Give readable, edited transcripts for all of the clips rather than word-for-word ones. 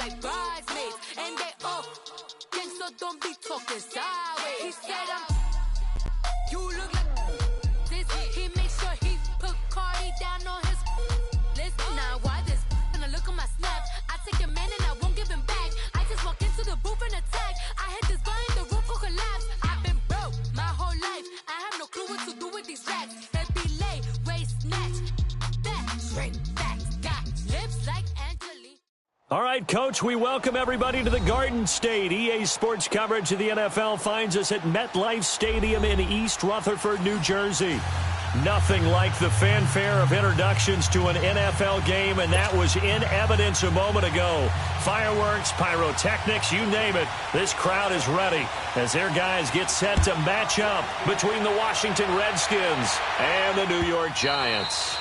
like bridesmaids. And they all gangsta, don't be talking sideways. He said, you look like this. He made sure he put Cardi down on his list. Now why this? When I look at my snap, I take a man and I won't give him back. I just walk into the booth and attack. I hit this guy in the roof will collapse. I've been broke my whole life. I have no clue what to do with these racks. Heavy lay, waist snatch. Back, straight back, got lips like Angelina. All right, Coach, we welcome everybody to the Garden State. EA Sports coverage of the NFL finds us at MetLife Stadium in East Rutherford, New Jersey. Nothing like the fanfare of introductions to an NFL game, and that was in evidence a moment ago. Fireworks, pyrotechnics, you name it. This crowd is ready as their guys get set to match up between the Washington Redskins and the New York Giants.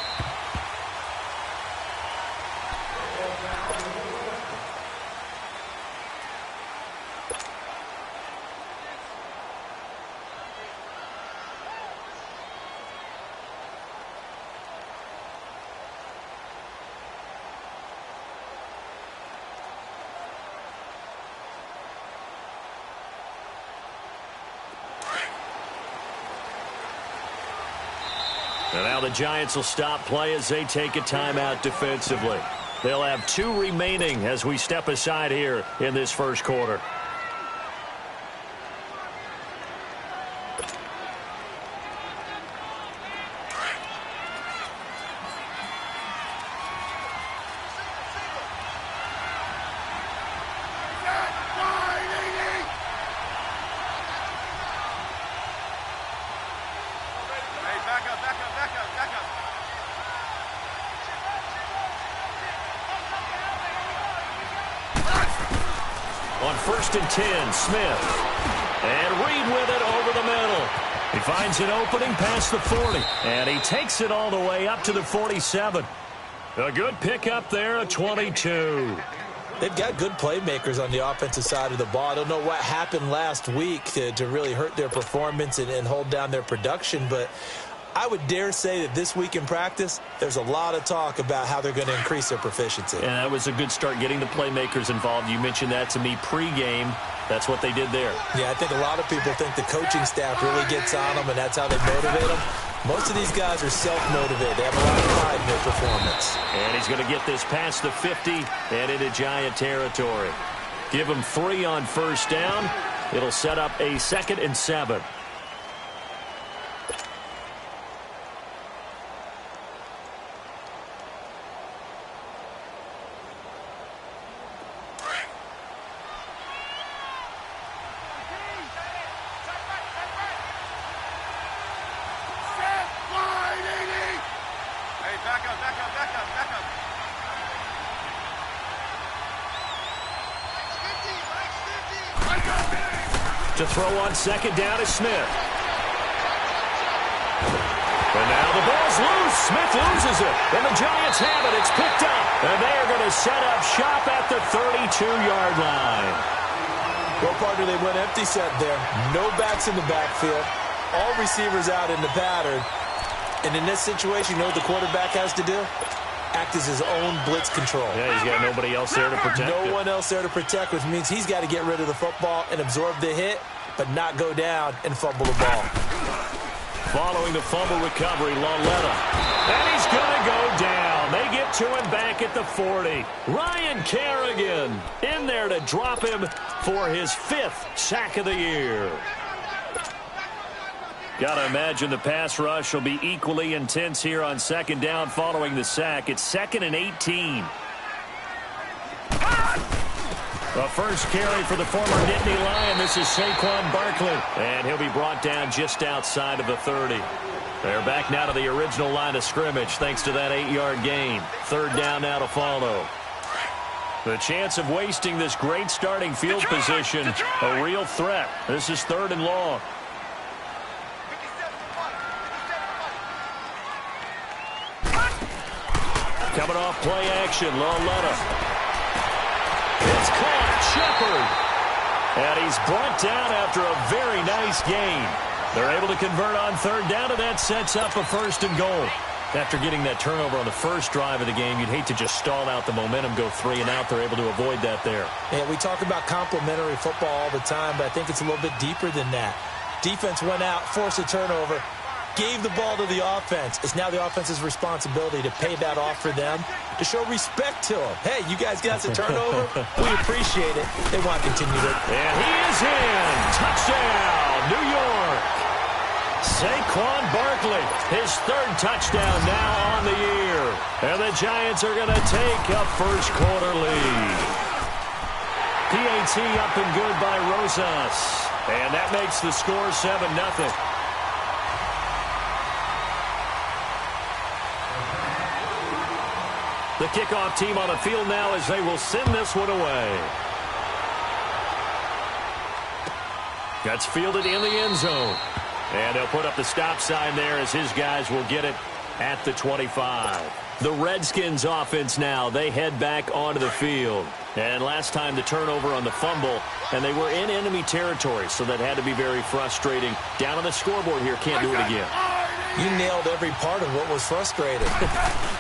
And now the Giants will stop play as they take a timeout defensively. They'll have 2 remaining as we step aside here in this first quarter. On 1st and 10, Smith. And Reed with it over the middle. He finds an opening past the 40. And he takes it all the way up to the 47. A good pickup there, a 22. They've got good playmakers on the offensive side of the ball. I don't know what happened last week to really hurt their performance and hold down their production, but I would dare say that this week in practice, there's a lot of talk about how they're going to increase their proficiency. And that was a good start getting the playmakers involved. You mentioned that to me pregame. That's what they did there. Yeah, I think a lot of people think the coaching staff really gets on them, and that's how they motivate them. Most of these guys are self-motivated. They have a lot of pride in their performance. And he's going to get this past the 50 and into Giant territory. Give him 3 on first down. It'll set up a 2nd and 7. To throw on 2nd down is Smith. And now the ball's loose. Smith loses it. And the Giants have it. It's picked up. And they are going to set up shop at the 32-yard line. Well, partner, they went empty set there. No backs in the backfield. All receivers out in the pattern. And in this situation, you know what the quarterback has to do? Act as his own blitz control. Yeah, he's got nobody else there to protect No one else there to protect, which means he's got to get rid of the football and absorb the hit, but not go down and fumble the ball. Following the fumble recovery, Lauletta. And he's going to go down. They get to him back at the 40. Ryan Kerrigan in there to drop him for his 5th sack of the year. Got to imagine the pass rush will be equally intense here on 2nd down following the sack. It's 2nd and 18. The first carry for the former Nittany Lion. This is Saquon Barkley. And he'll be brought down just outside of the 30. They're back now to the original line of scrimmage thanks to that 8-yard gain. 3rd down now to follow. The chance of wasting this great starting field position, a real threat. This is 3rd and long. Coming off play action, Lauletta. It's caught, Shepard. And he's brought down after a very nice gain. They're able to convert on 3rd down, and that sets up a 1st and goal. After getting that turnover on the first drive of the game, you'd hate to just stall out the momentum, go 3 and out. They're able to avoid that there. Yeah, we talk about complementary football all the time, but I think it's a little bit deeper than that. Defense went out, forced a turnover, gave the ball to the offense. It's now the offense's responsibility to pay that off for them, to show respect to them. Hey, you guys got a turnover? We appreciate it. They want to continue to. And he is in. Touchdown, New York. Saquon Barkley, his 3rd touchdown now on the year. And the Giants are going to take a first-quarter lead. PAT up and good by Rosas. And that makes the score 7-0. The kickoff team on the field now as they will send this one away. That's fielded in the end zone. And they'll put up the stop sign there as his guys will get it at the 25. The Redskins offense now, they head back onto the field. And last time the turnover on the fumble, and they were in enemy territory, so that had to be very frustrating. Down on the scoreboard here, can't do it again. You nailed every part of what was frustrating.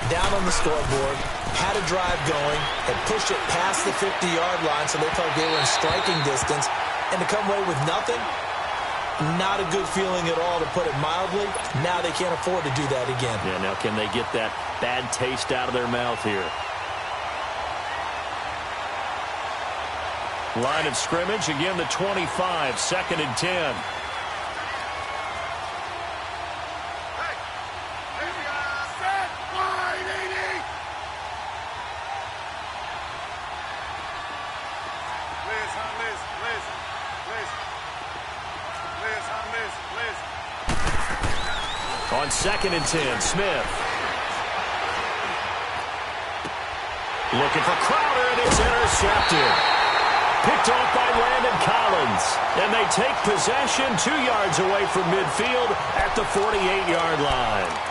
Down on the scoreboard, had a drive going, and pushed it past the 50-yard line so they felt they were in striking distance, and to come away with nothing, not a good feeling at all, to put it mildly. Now they can't afford to do that again. Yeah, now can they get that bad taste out of their mouth here? Line of scrimmage, again the 25, 2nd and 10. On 2nd and 10, Smith. Looking for Crowder, and it's intercepted. Picked off by Landon Collins. And they take possession 2 yards away from midfield at the 48-yard line.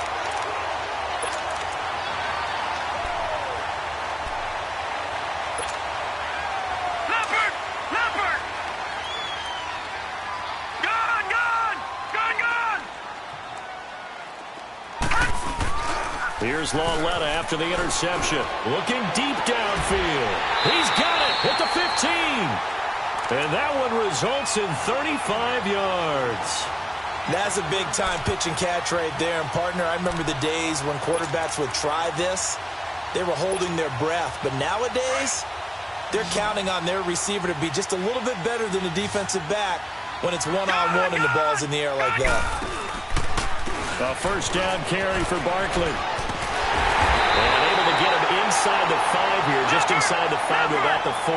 Here's Lauletta after the interception. Looking deep downfield. He's got it at the 15. And that one results in 35 yards. That's a big-time pitch and catch right there. And, partner, I remember the days when quarterbacks would try this. They were holding their breath. But nowadays, they're counting on their receiver to be just a little bit better than the defensive back when it's one-on-one and the ball's in the air like that. A first down carry for Barkley. And able to get him inside the 5 here, just inside the 5 without the 4.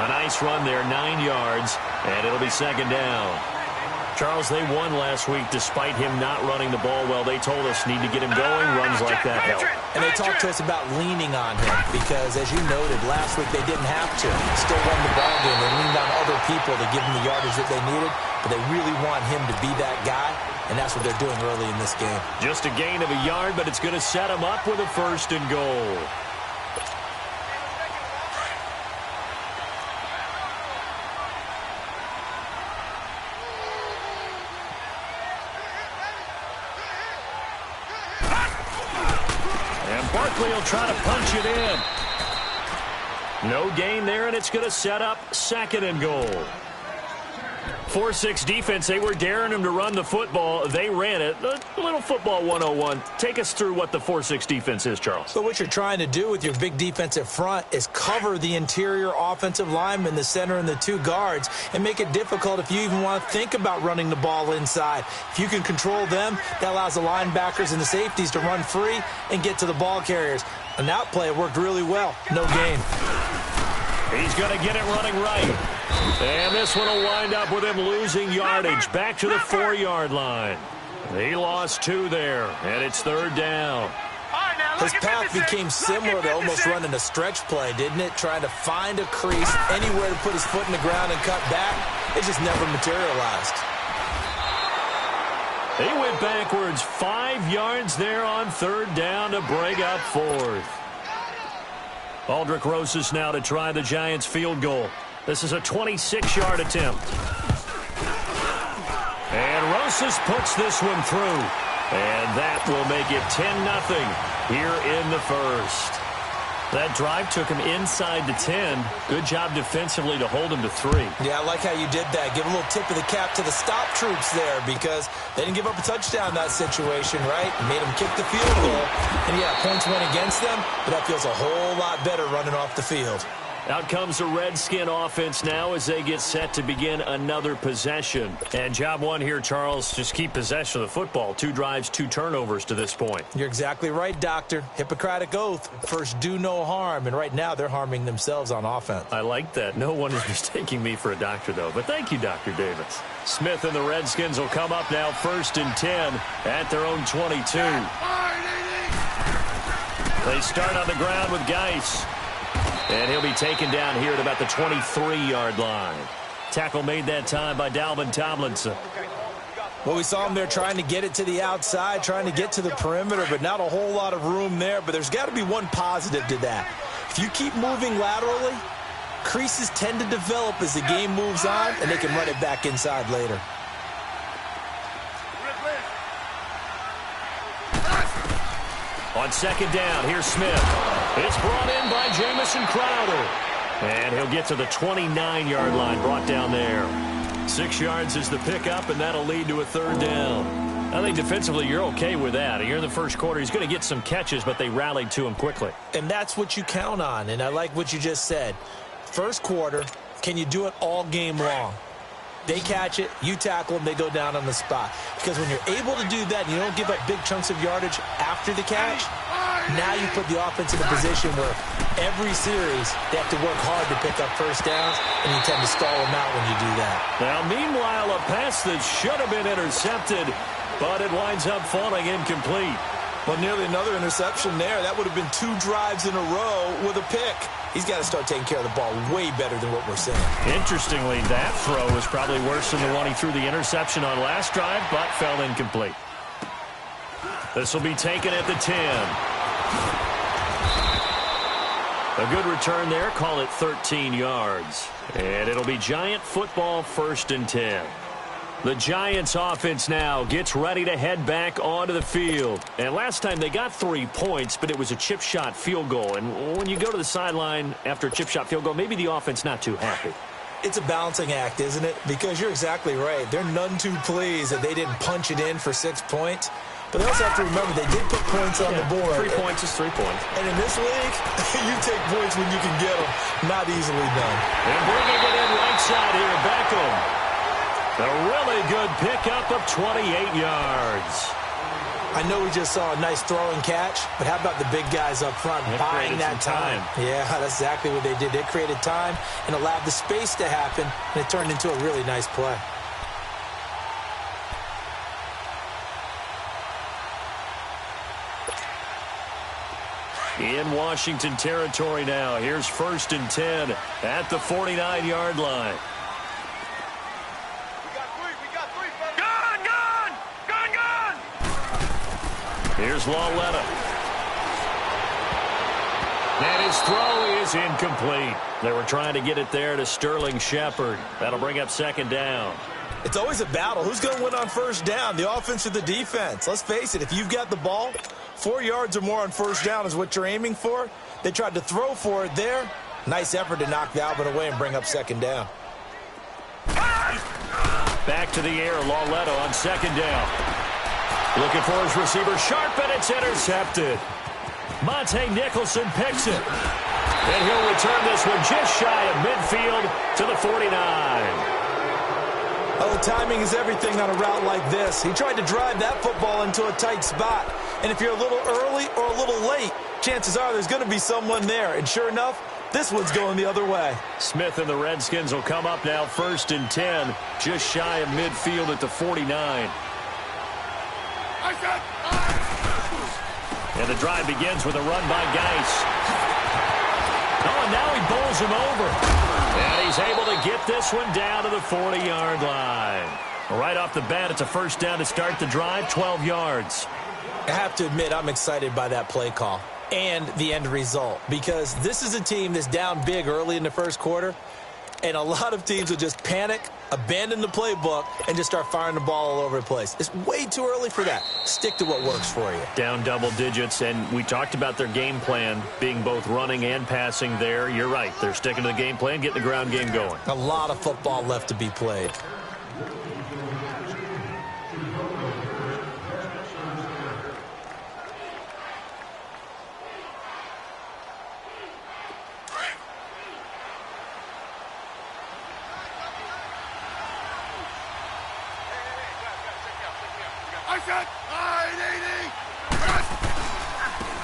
A nice run there, 9 yards, and it'll be 2nd down. Charles, they won last week despite him not running the ball well. They told us need to get him going. Runs like that help. And they talked to us about leaning on him because, as you noted, last week they didn't have to. Still won the ball game. They leaned on other people to give them the yardage that they needed, but they really want him to be that guy, and that's what they're doing early in this game. Just a gain of a yard, but it's going to set him up with a 1st and goal. Barkley will try to punch it in. No gain there, and it's going to set up 2nd and goal. 4-6 defense, they were daring him to run the football. They ran it. A little football 101. Take us through what the 4-6 defense is, Charles. So what you're trying to do with your big defensive front is cover the interior offensive linemen, the center and the 2 guards, and make it difficult if you even want to think about running the ball inside. If you can control them, that allows the linebackers and the safeties to run free and get to the ball carriers. And that play worked really well. No gain. He's going to get it running right. And this one will wind up with him losing yardage back to the 4-yard line. He lost 2 there, and it's 3rd down. His path became similar to almost running a stretch play, didn't it? Trying to find a crease, anywhere to put his foot in the ground and cut back. It just never materialized. He went backwards 5 yards there on 3rd down to break up 4th. Aldrick Rosas now to try the Giants field goal. This is a 26-yard attempt. And Rosas puts this one through. And that will make it 10-0 here in the first. That drive took him inside the 10. Good job defensively to hold him to 3. Yeah, I like how you did that. Give a little tip of the cap to the stop troops there because they didn't give up a touchdown in that situation, right? Made them kick the field goal. And, yeah, points went against them, but that feels a whole lot better running off the field. Out comes the Redskin offense now as they get set to begin another possession. And job one here, Charles, just keep possession of the football. 2 drives, 2 turnovers to this point. You're exactly right, Doctor. Hippocratic oath. First, do no harm. And right now, they're harming themselves on offense. I like that. No one is mistaking me for a doctor, though. But thank you, Dr. Davis. Smith and the Redskins will come up now 1st and 10 at their own 22. They start on the ground with Geis. And he'll be taken down here at about the 23-yard line. Tackle made that time by Dalvin Tomlinson. Well, we saw him there trying to get it to the outside, trying to get to the perimeter, but not a whole lot of room there. But there's got to be one positive to that. If you keep moving laterally, creases tend to develop as the game moves on, and they can run it back inside later. On 2nd down, here's Smith. It's brought in by Jamison Crowder. And he'll get to the 29-yard line, brought down there. 6 yards is the pickup, and that'll lead to a 3rd down. I think defensively you're okay with that. Here in the first quarter, he's going to get some catches, but they rallied to him quickly. And that's what you count on, and I like what you just said. First quarter, can you do it all game long? They catch it, you tackle them, they go down on the spot. Because when you're able to do that and you don't give up big chunks of yardage after the catch, now you put the offense in a position where every series they have to work hard to pick up first downs, and you tend to stall them out when you do that. Now, meanwhile, a pass that should have been intercepted, but it winds up falling incomplete. Well, nearly another interception there. That would have been 2 drives in a row with a pick. He's got to start taking care of the ball way better than what we're seeing. Interestingly, that throw was probably worse than the one he threw the interception on last drive, but fell incomplete. This will be taken at the 10. A good return there. Call it 13 yards. And it'll be Giant football 1st and 10. The Giants offense now gets ready to head back onto the field. And last time they got 3 points, but it was a chip shot field goal. And when you go to the sideline after a chip shot field goal, maybe the offense not too happy. It's a balancing act, isn't it? Because you're exactly right. They're none too pleased that they didn't punch it in for 6 points. But they also have to remember they did put points on the board. 3 points is 3 points. And in this league, you take points when you can get them. Not easily done. And bringing it in right side here, Beckham. A really good pickup of 28 yards. I know we just saw a nice throw and catch, but how about the big guys up front buying that time? Yeah, that's exactly what they did. They created time and allowed the space to happen, and it turned into a really nice play. In Washington territory now. Here's 1st and 10 at the 49-yard line. Here's Lawletta. And his throw is incomplete. They were trying to get it there to Sterling Shepard. That'll bring up 2nd down. It's always a battle. Who's going to win on 1st down, the offense or the defense? Let's face it, if you've got the ball, 4 yards or more on 1st down is what you're aiming for. They tried to throw for it there. Nice effort to knock Dalvin away and bring up 2nd down. Back to the air, Lawletta on 2nd down. Looking for his receiver, sharp, and it's intercepted. Monte Nicholson picks it. And he'll return this one just shy of midfield to the 49. Oh, timing is everything on a route like this. He tried to drive that football into a tight spot. And if you're a little early or a little late, chances are there's going to be someone there. And sure enough, this one's going the other way. Smith and the Redskins will come up now 1st and 10, just shy of midfield at the 49. And the drive begins with a run by Geis. Oh, and now he bowls him over. And he's able to get this one down to the 40-yard line. Right off the bat, it's a 1st down to start the drive, 12 yards. I have to admit, I'm excited by that play call and the end result, because this is a team that's down big early in the first quarter. And a lot of teams will just panic, abandon the playbook, and just start firing the ball all over the place. It's way too early for that. Stick to what works for you. Down double digits, and we talked about their game plan being both running and passing there. You're right. They're sticking to the game plan, getting the ground game going. A lot of football left to be played.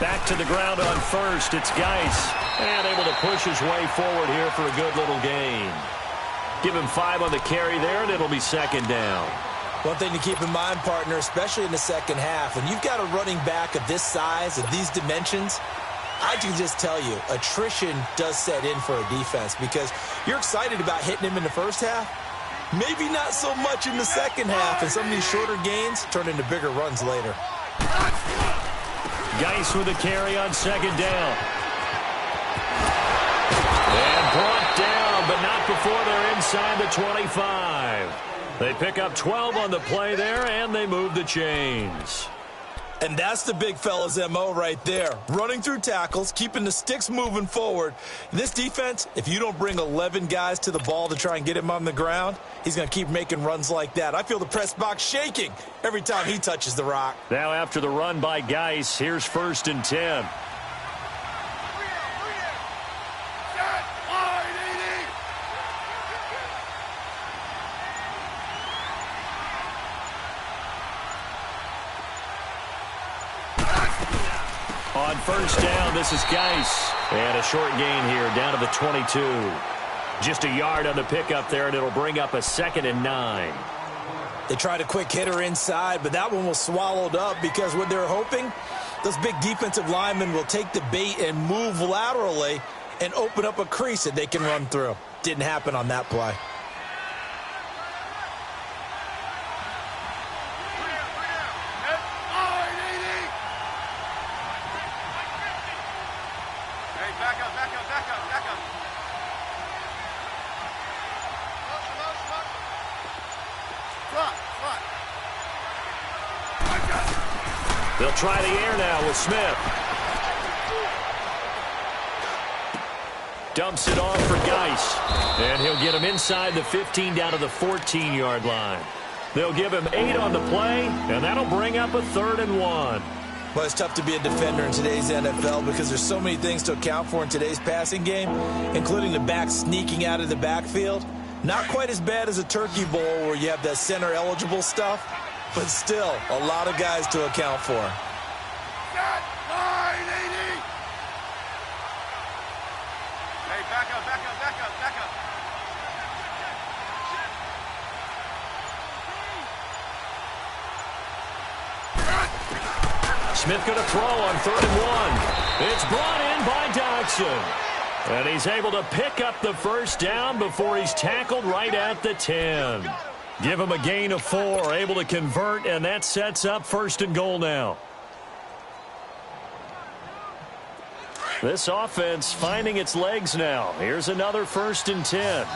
Back to the ground on first. It's Geis. And able to push his way forward here for a good little gain. Give him 5 on the carry there, and it'll be second down. One thing to keep in mind, partner, especially in the second half, when you've got a running back of this size, of these dimensions, I can just tell you, attrition does set in for a defense because you're excited about hitting him in the first half. Maybe not so much in the second half, and some of these shorter gains turn into bigger runs later. Geis with a carry on second down. And brought down, but not before they're inside the 25. They pick up 12 on the play there, and they move the chains. And that's the big fella's MO right there. Running through tackles, keeping the sticks moving forward. This defense, if you don't bring 11 guys to the ball to try and get him on the ground, he's going to keep making runs like that. I feel the press box shaking every time he touches the rock. Now after the run by Geis, here's 1st and 10. On first down, this is Geis. And a short gain here, down to the 22. Just a yard on the pickup there, and it'll bring up a 2nd and 9. They tried a quick hitter inside, but that one was swallowed up because what they're hoping, those big defensive linemen will take the bait and move laterally and open up a crease that they can run through. Didn't happen on that play. They'll try the air now with Smith. Dumps it off for Geis. And he'll get him inside the 15 down to the 14-yard line. They'll give him 8 on the play, and that'll bring up a 3rd and 1. Well, it's tough to be a defender in today's NFL because there's so many things to account for in today's passing game, including the back sneaking out of the backfield. Not quite as bad as a turkey bowl where you have that center-eligible stuff, but still a lot of guys to account for. Hey, back up. Smith going to throw on 3rd and 1. It's brought in by Dodson. And he's able to pick up the first down before he's tackled right at the 10. Give him a gain of 4, able to convert, and that sets up 1st and goal now. This offense finding its legs now. Here's another 1st and 10.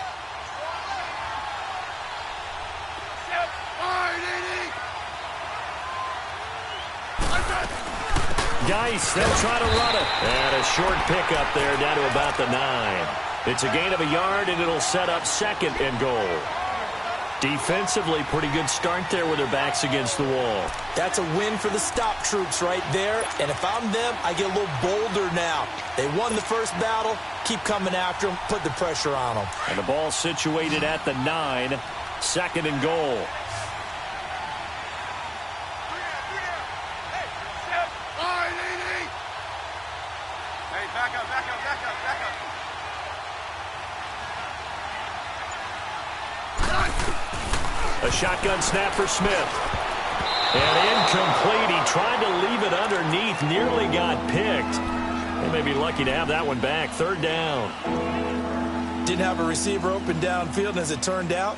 Geis, they'll try to run it. And a short pickup there down to about the 9. It's a gain of a yard, and it'll set up 2nd and goal. Defensively, pretty good start there with their backs against the wall. That's a win for the stop troops right there. And if I'm them, I get a little bolder now. They won the first battle. Keep coming after them. Put the pressure on them. And the ball situated at the 9. 2nd and goal. A shotgun snap for Smith. And incomplete. He tried to leave it underneath. Nearly got picked. They may be lucky to have that one back. 3rd down. Didn't have a receiver open downfield, and as it turned out,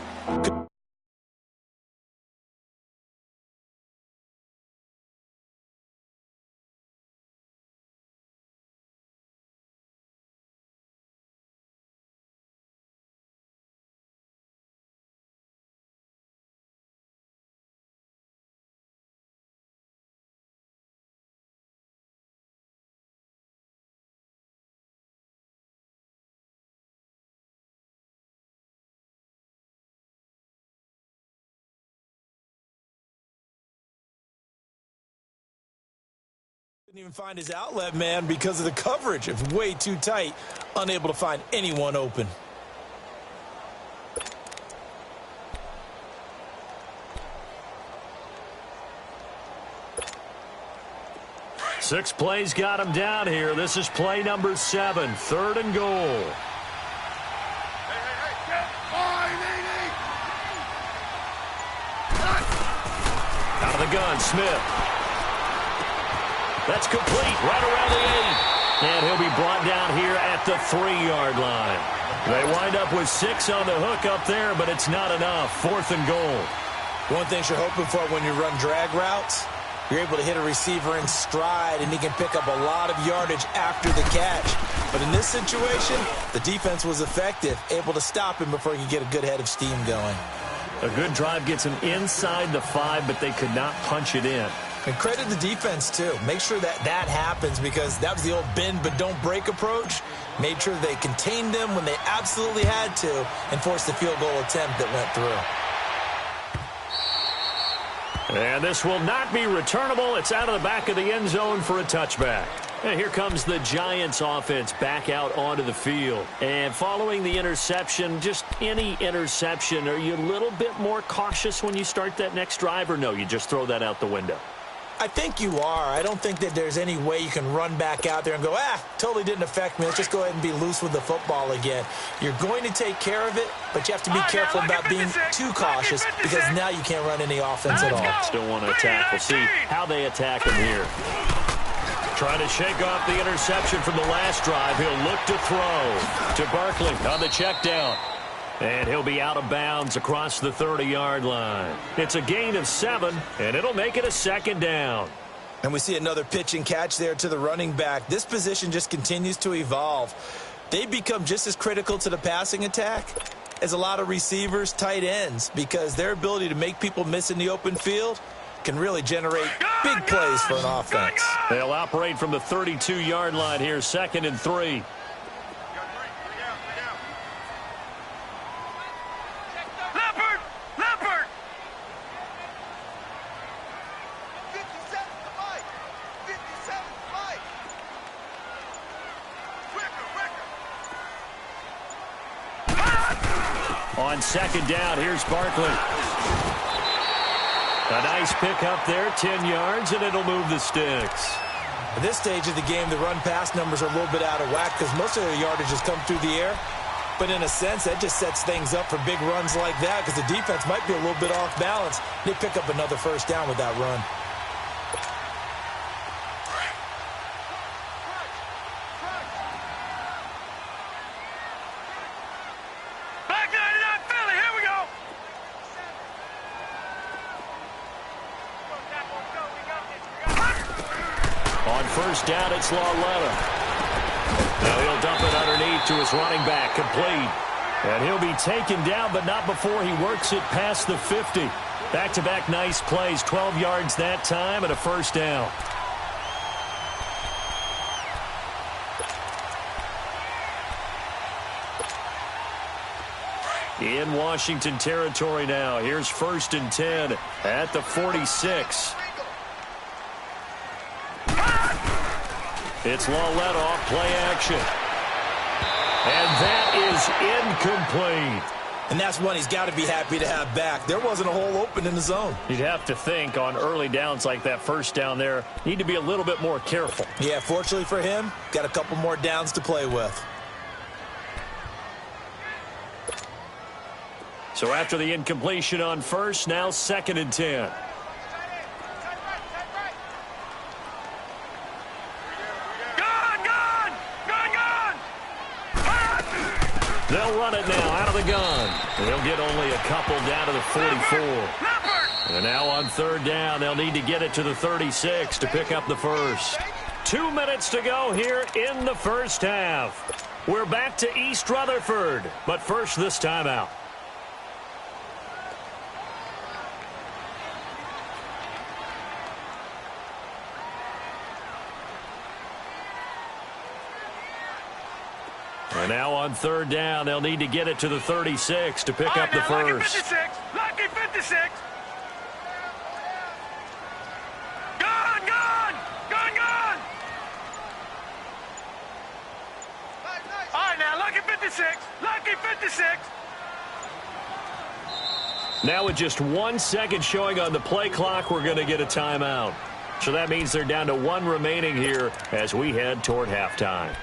Couldn't even find his outlet man because of the coverage. It's way too tight, unable to find anyone open. Six plays got him down here. This is play number 7, 3rd and goal. Out of the gun, Smith. That's complete, right around the 8. And he'll be brought down here at the 3-yard line. They wind up with 6 on the hook up there, but it's not enough. 4th and goal. One thing you're hoping for when you run drag routes, you're able to hit a receiver in stride, and he can pick up a lot of yardage after the catch. But in this situation, the defense was effective, able to stop him before he could get a good head of steam going. A good drive gets him inside the 5, but they could not punch it in. And credit the defense, too. Make sure that happens, because that was the old bend but don't break approach. Made sure they contained them when they absolutely had to and forced the field goal attempt that went through. And this will not be returnable. It's out of the back of the end zone for a touchback. And here comes the Giants offense back out onto the field. And following the interception, just any interception, are you a little bit more cautious when you start that next drive, or no, you just throw that out the window? I think you are. I don't think that there's any way you can run back out there and go, totally didn't affect me. Let's just go ahead and be loose with the football again. You're going to take care of it, but you have to be careful about being too cautious, because now you can't run any offense at all. Still want to attack. We'll see how they attack him here. Trying to shake off the interception from the last drive. He'll look to throw to Barkley on the check down. And he'll be out of bounds across the 30-yard line. It's a gain of 7, and it'll make it a 2nd down. And we see another pitch and catch there to the running back. This position just continues to evolve. They become just as critical to the passing attack as a lot of receivers, tight ends, because their ability to make people miss in the open field can really generate big plays for an offense. They'll operate from the 32-yard line here, 2nd and 3. On 2nd down, here's Barkley. A nice pick up there, 10 yards, and it'll move the sticks. At this stage of the game, the run-pass numbers are a little bit out of whack because most of their yardage has come through the air. But in a sense, that just sets things up for big runs like that, because the defense might be a little bit off balance. They pick up another 1st down with that run. On 1st down, it's Lawletta. Now he'll dump it underneath to his running back, complete. And he'll be taken down, but not before he works it past the 50. Back-to-back nice plays, 12 yards that time, and a 1st down. In Washington territory now. Here's 1st and 10 at the 46. It's Lawletta off play action. And that is incomplete. And that's one he's got to be happy to have back. There wasn't a hole open in the zone. You'd have to think on early downs like that 1st down there, need to be a little bit more careful. Yeah, fortunately for him, got a couple more downs to play with. So after the incompletion on 1st, now 2nd and 10. They'll run it now out of the gun. They'll get only a couple down to the 44. And now on 3rd down, they'll need to get it to the 36 to pick up the 1st. 2 minutes to go here in the 1st half. We're back to East Rutherford, but first this timeout. And now on 3rd down, they'll need to get it to the 36 to pick up the 1st. Lucky 56. Gone. All right, now, lucky 56. Lucky 56. Now with just 1 second showing on the play clock, we're going to get a timeout. So that means they're down to 1 remaining here as we head toward halftime.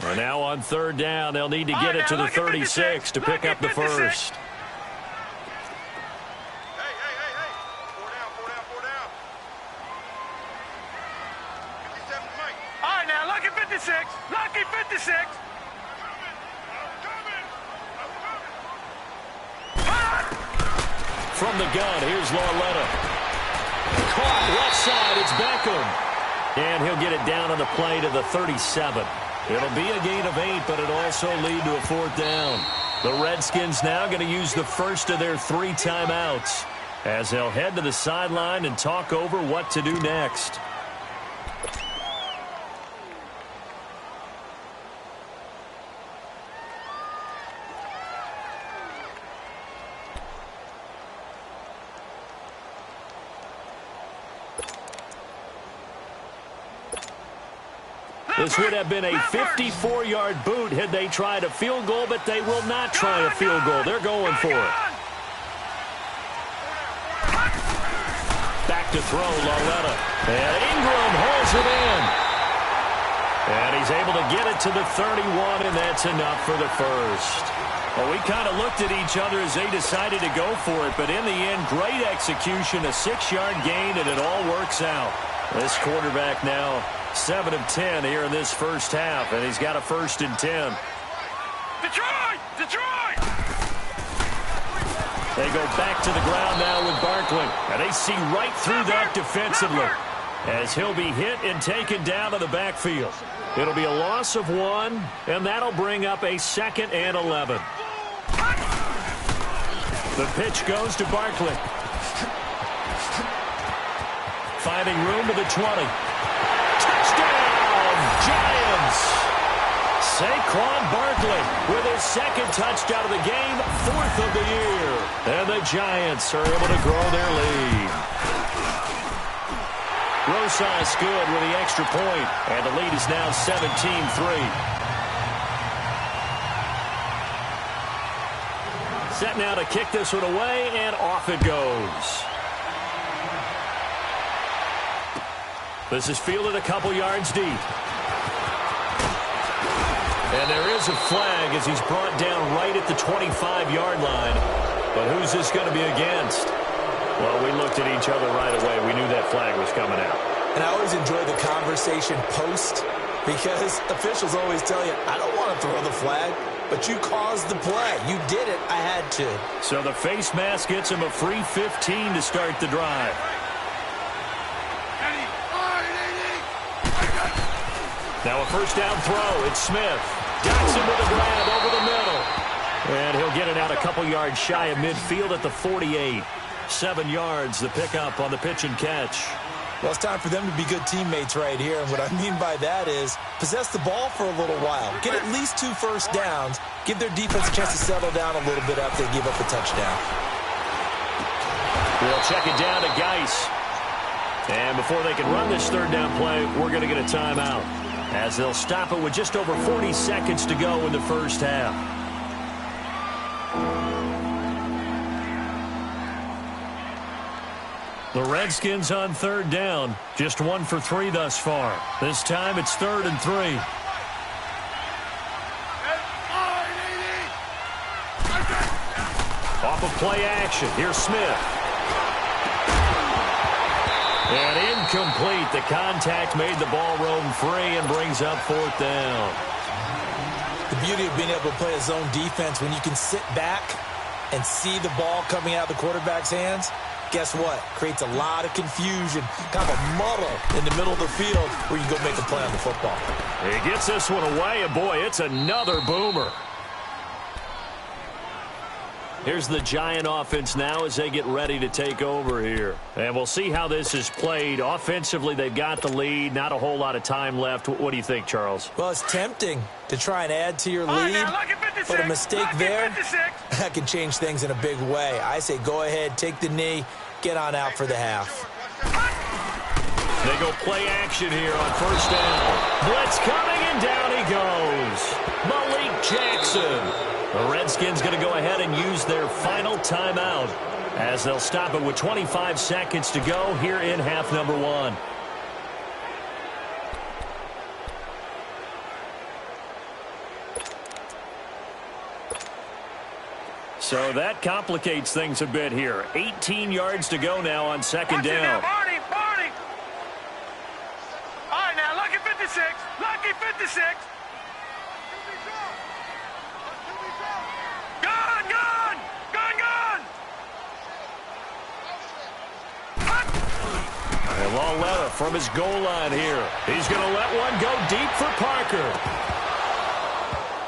And now on 3rd down, they'll need to get it to the 36 to pick up the first. All right, now, lucky 56. Lucky 56. From the gun, here's Lauletta. Caught left side, it's Beckham. And he'll get it down on the play to the 37. It'll be a gain of 8, but it'll also lead to a 4th down. The Redskins now going to use the first of their 3 timeouts as they'll head to the sideline and talk over what to do next. This would have been a 54-yard boot had they tried a field goal, but they will not try a field goal. They're going for it. Back to throw, Lauletta. And Ingram holds it in. And he's able to get it to the 31, and that's enough for the first. Well, we kind of looked at each other as they decided to go for it, but in the end, great execution, a 6-yard gain, and it all works out. This quarterback now 7 of 10 here in this first half, and he's got a 1st and 10. Detroit! Detroit! They go back to the ground now with Barkley, and they see right through that defensively as he'll be hit and taken down to the backfield. It'll be a loss of 1, and that'll bring up a 2nd and 11. The pitch goes to Barkley. Finding room to the 20. Touchdown, Giants! Saquon Barkley with his 2nd touchdown of the game, 4th of the year. And the Giants are able to grow their lead. Rosas good with the extra point, and the lead is now 17-3. Set now to kick this one away, and off it goes. This is fielded a couple yards deep. And there is a flag as he's brought down right at the 25-yard line. But who's this going to be against? Well, we looked at each other right away. We knew that flag was coming out. And I always enjoy the conversation post because officials always tell you, I don't want to throw the flag, but you caused the play. You did it. I had to. So the face mask gets him a free 15 to start the drive. Now a 1st down throw. It's Smith. Jackson with a grab over the middle. And he'll get it out a couple yards shy of midfield at the 48. 7 yards, the pickup on the pitch and catch. Well, it's time for them to be good teammates right here. And what I mean by that is possess the ball for a little while. Get at least 2 first downs. Give their defense a chance to settle down a little bit after they give up a touchdown. We'll check it down to Geis. And before they can run this 3rd down play, we're going to get a timeout, as they'll stop it with just over 40 seconds to go in the first half. The Redskins on 3rd down, just 1 for 3 thus far. This time it's 3rd and 3. Off of play action, here's Smith. And incomplete. The contact made the ball roam free and brings up 4th down. The beauty of being able to play a zone defense when you can sit back and see the ball coming out of the quarterback's hands, guess what? Creates a lot of confusion, kind of a muddle in the middle of the field where you go make a play on the football. He gets this one away, and boy, it's another boomer. Here's the Giant offense now as they get ready to take over here. And we'll see how this is played. Offensively, they've got the lead. Not a whole lot of time left. What do you think, Charles? Well, it's tempting to try and add to your lead, but a mistake there, that can change things in a big way. I say go ahead, take the knee, get on out for the half. They go play action here on first down. Blitz coming, and down he goes. Malik Jackson. The Redskins going to go ahead and use their final timeout as they'll stop it with 25 seconds to go here in half number one. So that complicates things a bit here. 18 yards to go now on second down. Marty! All right, now, lucky 56. Lucky 56. And Lawletta from his goal line here. He's going to let one go deep for Parker.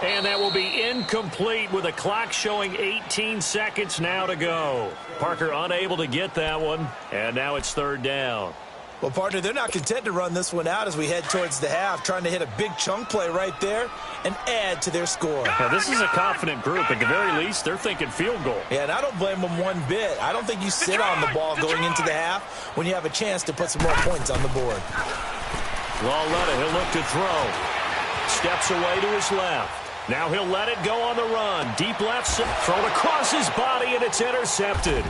And that will be incomplete with the clock showing 18 seconds now to go. Parker unable to get that one, and now it's third down. Well, partner, they're not content to run this one out as we head towards the half, trying to hit a big chunk play right there and add to their score. Now, this is a confident group. At the very least, they're thinking field goal. Yeah, and I don't blame them one bit. I don't think you sit on the ball going into the half when you have a chance to put some more points on the board. Lawletta, he'll look to throw. Steps away to his left. Now he'll let it go on the run. Deep left, thrown across his body, and it's intercepted.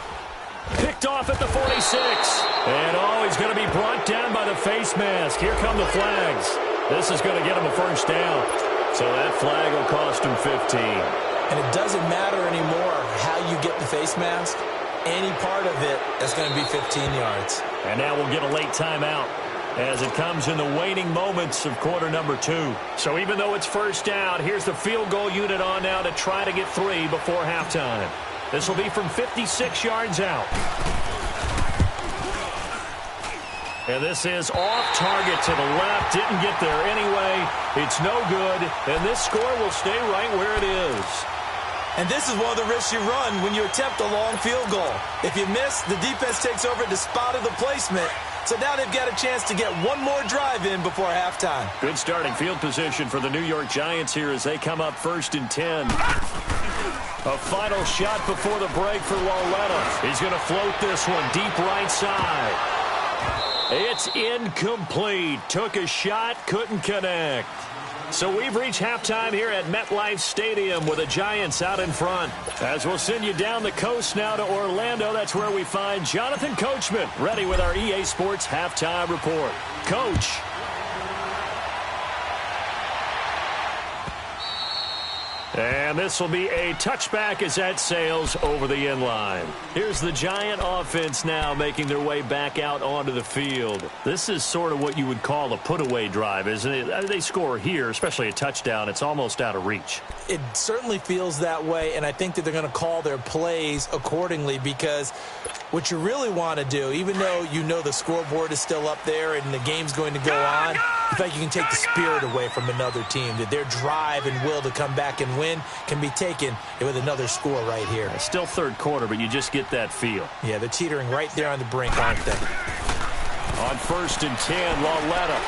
Picked off at the 46. And he's going to be brought down by the face mask. Here come the flags. This is going to get him a first down. So that flag will cost him 15. And it doesn't matter anymore how you get the face mask. Any part of it is going to be 15 yards. And now we'll get a late timeout as it comes in the waning moments of quarter number 2. So even though it's first down, here's the field goal unit on now to try to get 3 before halftime. This will be from 56 yards out. And this is off target to the left. Didn't get there anyway. It's no good. And this score will stay right where it is. And this is one of the risks you run when you attempt a long field goal. If you miss, the defense takes over the spot of the placement. So now they've got a chance to get one more drive in before halftime. Good starting field position for the New York Giants here as they come up first and 10. A final shot before the break for Lawletta. He's going to float this one deep right side. It's incomplete. Took a shot, couldn't connect. So we've reached halftime here at MetLife Stadium with the Giants out in front. As we'll send you down the coast now to Orlando, that's where we find Jonathan Coachman ready with our EA Sports Halftime Report. Coach. And this will be a touchback as that sails over the end line. Here's the Giant offense now making their way back out onto the field. This is sort of what you would call a put-away drive, isn't it? They score here, especially a touchdown. It's almost out of reach. It certainly feels that way, and I think that they're going to call their plays accordingly because what you really want to do, even though you know the scoreboard is still up there and the game's going to go on, in fact, you can take the spirit away from another team, that their drive and will to come back and win can be taken with another score right here. It's still third quarter, but you just get that feel. Yeah, they're teetering right there on the brink, aren't they? On first and 10, Lawletta.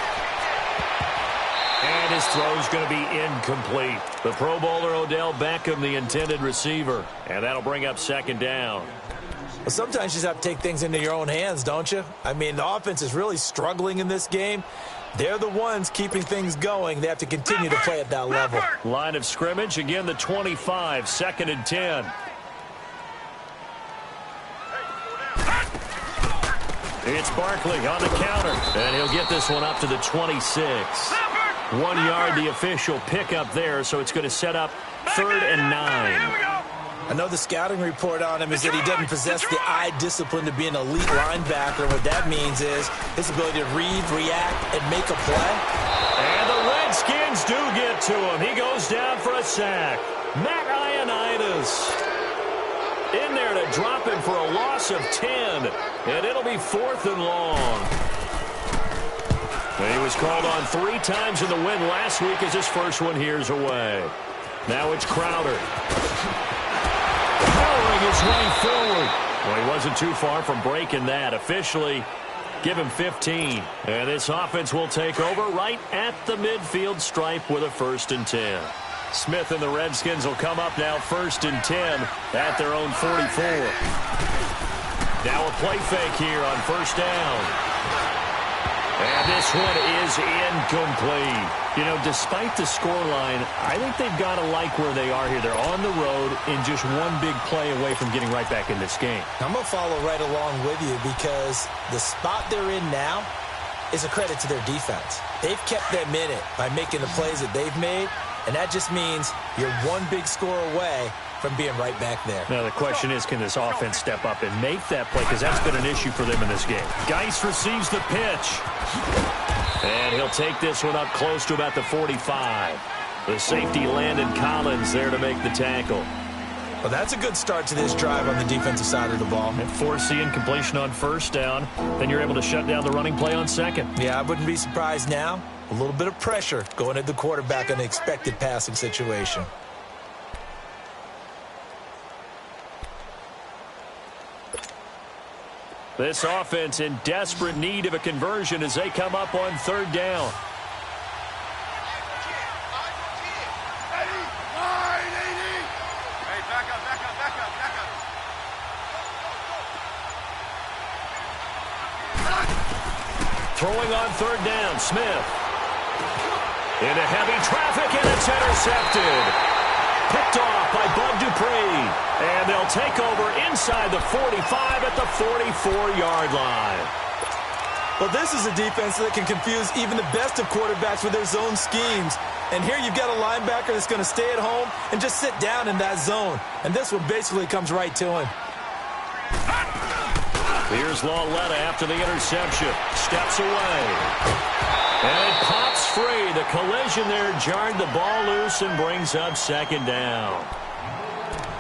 And his throw's going to be incomplete. The Pro Bowler Odell Beckham, the intended receiver. And that'll bring up second down. Well, sometimes you just have to take things into your own hands, don't you? I mean, the offense is really struggling in this game. They're the ones keeping things going. They have to continue to play at that level. Line of scrimmage, again the 25, second and 10. It's Barkley on the counter, and he'll get this one up to the 26. 1 yard, the official pickup there, so it's going to set up third and 9. I know the scouting report on him is that he doesn't possess the eye discipline to be an elite linebacker. What that means is his ability to read, react, and make a play. And the Redskins do get to him. He goes down for a sack. Matt Ioannidis in there to drop him for a loss of 10. And it'll be fourth and long. He was called on 3 times in the win last week as his first one here's away. Now it's Crowder. Powering his way forward. Well, he wasn't too far from breaking that. Officially, give him 15. And this offense will take over right at the midfield stripe with a first and 10. Smith and the Redskins will come up now first and 10 at their own 44. Now a play fake here on first down. And this one is incomplete. You know, despite the scoreline, I think they've got to like where they are here. They're on the road and just one big play away from getting right back in this game. I'm going to follow right along with you because the spot they're in now is a credit to their defense. They've kept them in it by making the plays that they've made, and that just means you're one big score away from being right back there. Now, the question is, can this offense step up and make that play? Because that's been an issue for them in this game. Geis receives the pitch. And he'll take this one up close to about the 45. The safety Landon Collins there to make the tackle. Well, that's a good start to this drive on the defensive side of the ball. And forcing incompletion on first down. Then you're able to shut down the running play on second. Yeah, I wouldn't be surprised now. A little bit of pressure going at the quarterback in the expected passing situation. This offense in desperate need of a conversion as they come up on third down. Throwing on third down, Smith. Into heavy traffic, and it's intercepted. Picked off by Bud Dupree. And they'll take over inside the 45 at the 44-yard line. Well, this is a defense that can confuse even the best of quarterbacks with their zone schemes. And here you've got a linebacker that's going to stay at home and just sit down in that zone. And this one basically comes right to him. Here's Lauletta after the interception. Steps away. And it pops free. The collision there jarred the ball loose and brings up second down.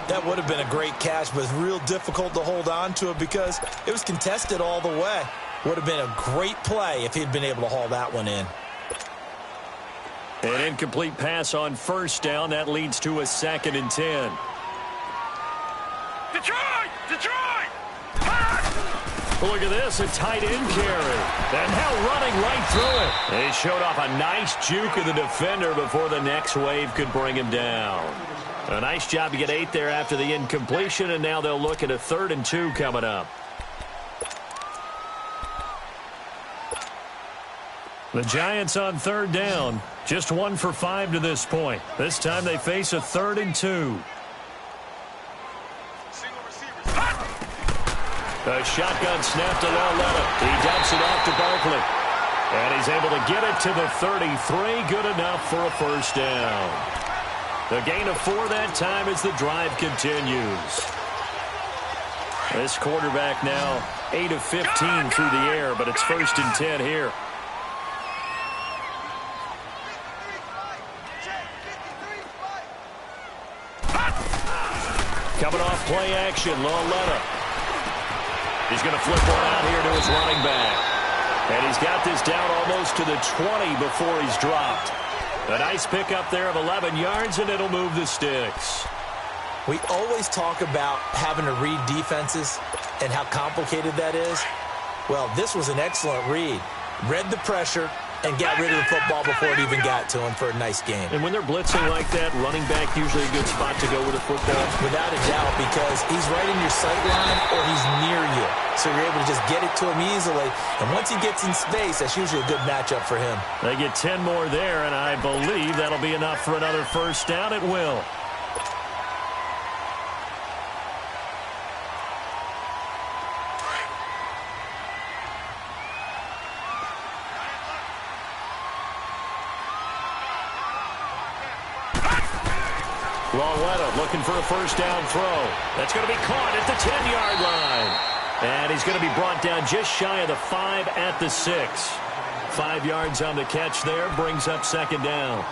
That would have been a great catch, but it's real difficult to hold on to it because it was contested all the way. Would have been a great play if he'd been able to haul that one in. An incomplete pass on first down. That leads to a 2nd and 10. Detroit! Detroit! Look at this, a tight end carry. And now running right through it. They showed off a nice juke of the defender before the next wave could bring him down. A nice job to get 8 there after the incompletion, and now they'll look at a 3rd and 2 coming up. The Giants on third down, just 1 for 5 to this point. This time they face a 3rd and 2. A shotgun snap to Lauletta. He dumps it off to Barkley. And he's able to get it to the 33. Good enough for a first down. The gain of 4 that time as the drive continues. This quarterback now 8 of 15 through the air, but it's 1st and 10 here. Coming off play action, Lauletta. He's going to flip one out here to his running back. And he's got this down almost to the 20 before he's dropped. A nice pickup there of 11 yards, and it'll move the sticks. We always talk about having to read defenses and how complicated that is. Well, this was an excellent read. Read the pressure and got rid of the football before it even got to him for a nice game. And when they're blitzing like that, running back usually a good spot to go with the football. Without a doubt, because he's right in your sight line or he's near you. So you're able to just get it to him easily. And once he gets in space, that's usually a good matchup for him. They get 10 more there, and I believe that'll be enough for another first down. It will. Lauletta looking for a first down throw. That's going to be caught at the 10-yard line. And he's going to be brought down just shy of the 5 at the 6. 5 yards on the catch there, brings up second down.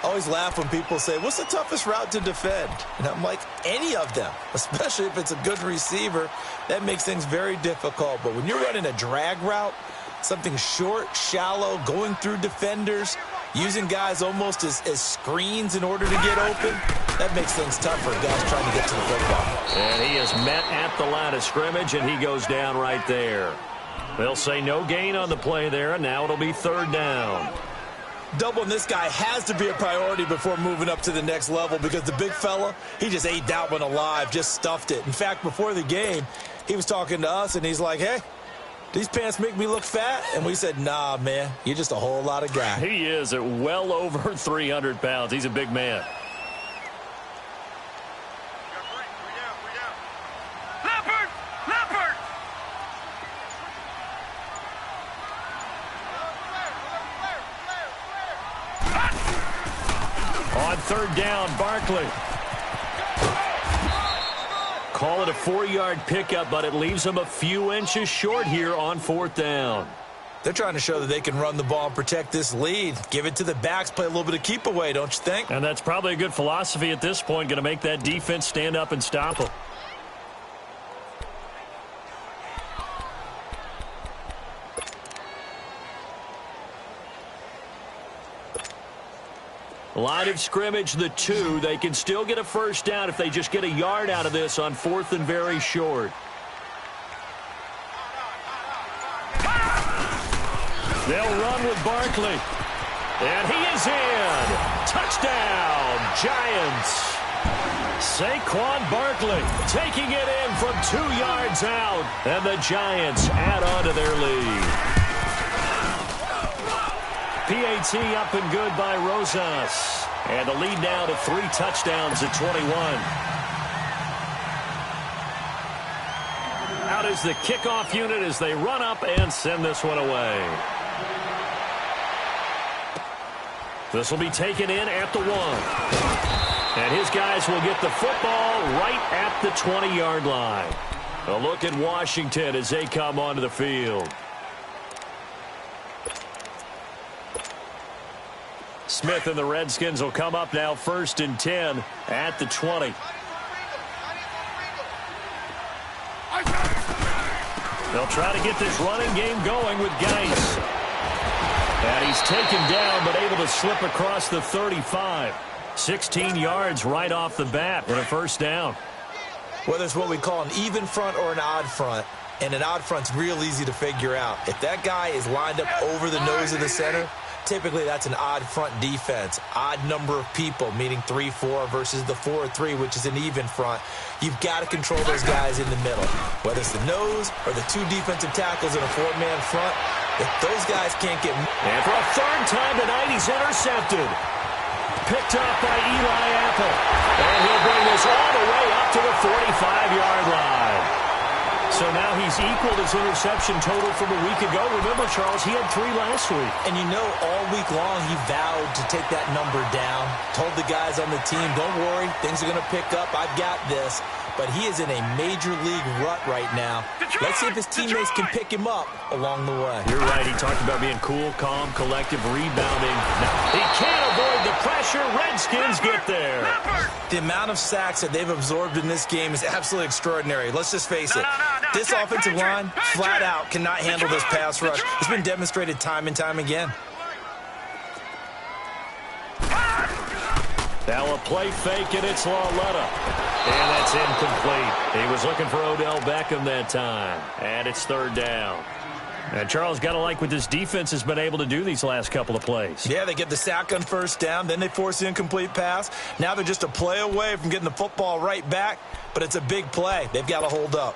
I always laugh when people say, what's the toughest route to defend? And I'm like, any of them, especially if it's a good receiver. That makes things very difficult. But when you're running a drag route, something short, shallow, going through defenders, using guys almost as screens in order to get open, that makes things tough for guys trying to get to the football. And he is met at the line of scrimmage, and he goes down right there. They'll say no gain on the play there, and now it'll be third down. Doubling this guy has to be a priority before moving up to the next level because the big fella, he just ate that one alive, just stuffed it. In fact, before the game, he was talking to us, and he's like, hey, these pants make me look fat? And we said, nah, man, you're just a whole lot of guy. He is at well over 300 pounds. He's a big man. On third down, Barkley. Call it a 4-yard pickup, but it leaves them a few inches short here on fourth down. They're trying to show that they can run the ball and protect this lead. Give it to the backs, play a little bit of keep away, don't you think? And that's probably a good philosophy at this point, going to make that defense stand up and stop them. Line of scrimmage, the 2. They can still get a first down if they just get a yard out of this on fourth and very short. They'll run with Barkley. And he is in. Touchdown, Giants. Saquon Barkley taking it in from 2 yards out. And the Giants add on to their lead. PAT up and good by Rosas. And the lead now to 3 touchdowns at 21. Out is the kickoff unit as they run up and send this one away. This will be taken in at the 1. And his guys will get the football right at the 20-yard line. A look at Washington as they come onto the field. Smith and the Redskins will come up now 1st and 10 at the 20. They'll try to get this running game going with Geis. And he's taken down but able to slip across the 35. 16 yards right off the bat and a first down. Whether it's what we call an even front or an odd front, and an odd front's real easy to figure out. If that guy is lined up over the nose of the center, typically that's an odd front defense. Odd number of people, meaning 3-4 versus the 4-3, which is an even front. You've got to control those guys in the middle. Whether it's the nose or the 2 defensive tackles in a 4-man front, if those guys can't get... And for a third time tonight, he's intercepted. Picked up by Eli Apple. And he'll bring this all the way up to the 45-yard line. So now he's equaled his interception total from a week ago. Remember, Charles, he had 3 last week. And you know, all week long he vowed to take that number down. Told the guys on the team, don't worry, things are going to pick up. I've got this. But he is in a major league rut right now. Let's see if his teammates can pick him up along the way. You're right. He talked about being cool, calm, collective, rebounding. Now, he can't avoid the pressure. Redskins get there. The amount of sacks that they've absorbed in this game is absolutely extraordinary. Let's just face it. This offensive line, flat out, cannot handle this pass rush. It's been demonstrated time and time again. Now a play fake, and it's Lauletta. And that's incomplete. He was looking for Odell Beckham that time. And it's third down. And Charles, got to like what this defense has been able to do these last couple of plays. Yeah, they get the sack on first down, then they force the incomplete pass. Now they're just a play away from getting the football right back, but it's a big play. They've got to hold up.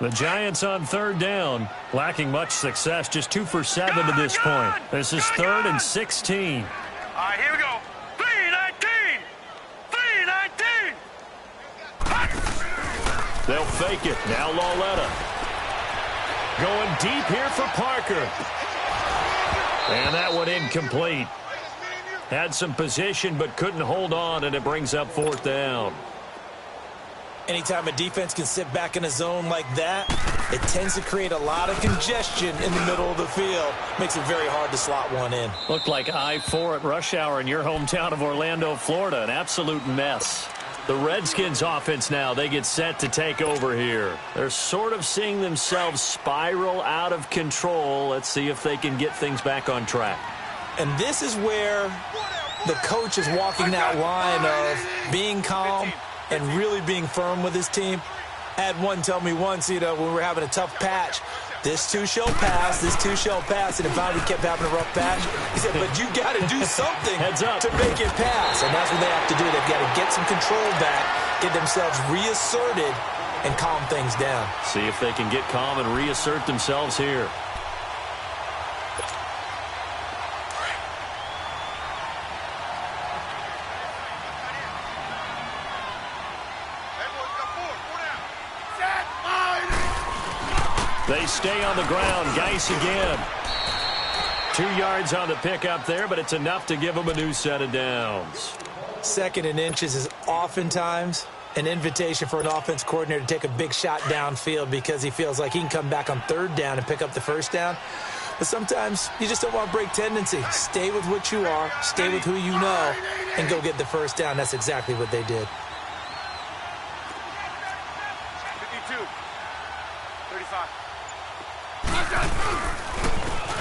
The Giants on third down, lacking much success, just 2 for 7 to this point. This is 3rd and 16. All right, here we go. 3-19. 3-19. They'll fake it. Now Lauletta. Going deep here for Parker. And that one incomplete. Had some position but couldn't hold on, and it brings up 4th down. Anytime a defense can sit back in a zone like that, it tends to create a lot of congestion in the middle of the field. Makes it very hard to slot one in. Looked like I-4 at rush hour in your hometown of Orlando, Florida. An absolute mess. The Redskins offense now, they get set to take over here. They're sort of seeing themselves spiral out of control. Let's see if they can get things back on track. And this is where the coach is walking that line of being calm and really being firm with his team. I had one tell me once, when we were having a tough patch, this too shall pass, this too shall pass, and if finally kept having a rough patch, he said, but you got to do something to make it pass. And that's what they have to do. They've got to get some control back, get themselves reasserted, and calm things down. See if they can get calm and reassert themselves here. They stay on the ground. Geis again. 2 yards on the pickup there, but it's enough to give them a new set of downs. 2nd and inches is oftentimes an invitation for an offense coordinator to take a big shot downfield because he feels like he can come back on 3rd down and pick up the 1st down. But sometimes you just don't want to break tendency. Stay with what you are, stay with who you know, and go get the 1st down. That's exactly what they did. 52, 35.